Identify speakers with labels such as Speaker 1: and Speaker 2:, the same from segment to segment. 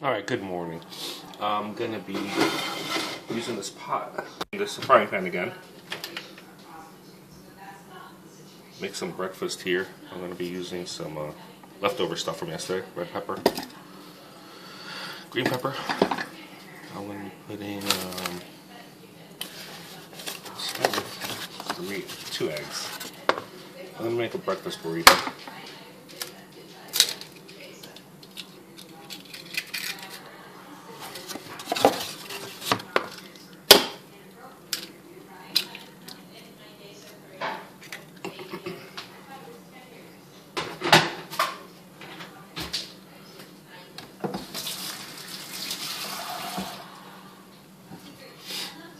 Speaker 1: Alright, good morning. I'm gonna be using this pot, this frying pan again. Make some breakfast here. I'm gonna be using some leftover stuff from yesterday. Red pepper, green pepper. I'm gonna be putting 2 eggs. I'm gonna make a breakfast burrito.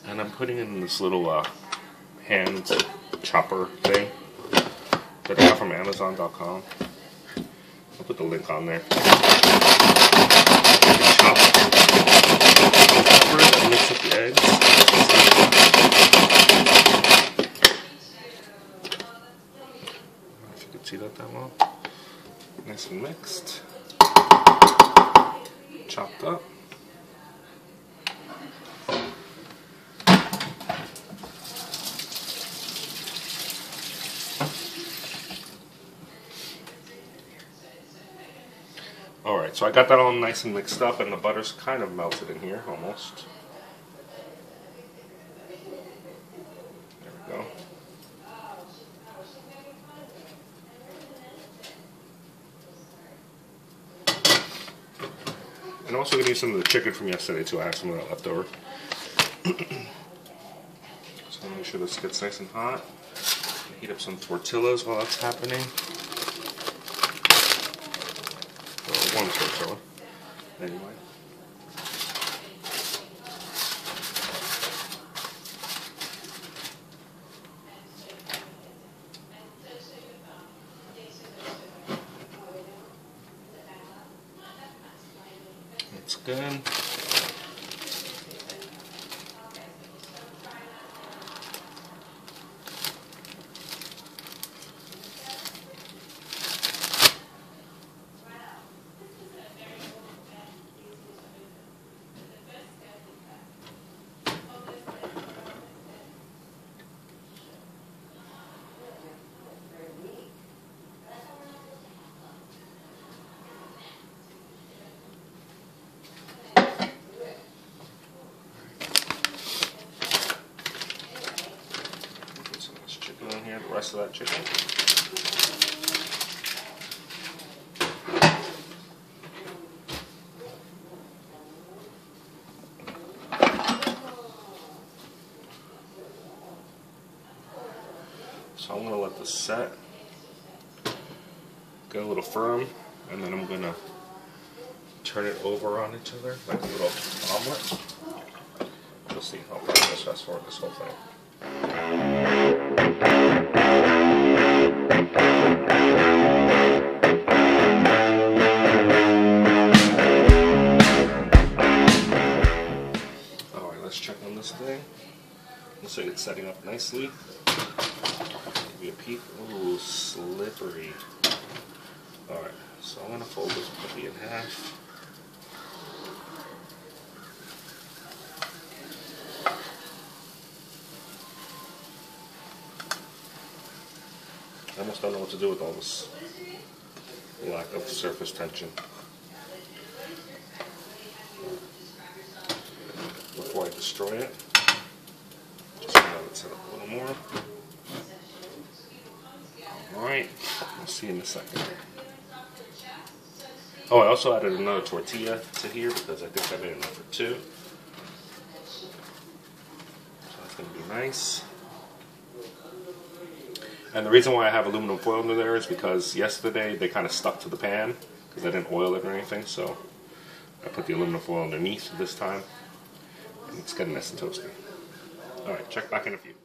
Speaker 1: And I'm putting in this little hand chopper thing that I got from Amazon.com. I'll put the link on there. Chop peppers and mix up the eggs. I don't know if you can see that well. Nice and mixed. Chopped up. Alright, so I got that all nice and mixed up, and the butter's kind of melted in here, almost. There we go. And I'm also going to use some of the chicken from yesterday too. I have some of that left over. So make sure this gets nice and hot. Heat up some tortillas while that's happening. One tortilla, anyway. That's good. In here, the rest of that chicken. So I'm going to let this set, get a little firm, and then I'm going to turn it over on each other like a little omelet. You'll see. I'll probably just fast forward this whole thing. Alright, let's check on this thing. Looks like it's setting up nicely. Give you a peek. Ooh, slippery. Alright, so I'm going to fold this puppy in half. I almost don't know what to do with all this lack of surface tension. Before I destroy it, just gonna let it set up a little more. Alright, we'll see in a second. Oh, I also added another tortilla to here because I think I made enough for 2. So that's going to be nice. And the reason why I have aluminum foil under there is because yesterday they kind of stuck to the pan because I didn't oil it or anything, so I put the aluminum foil underneath this time, and it's getting nice and toasty. Alright, check back in a few.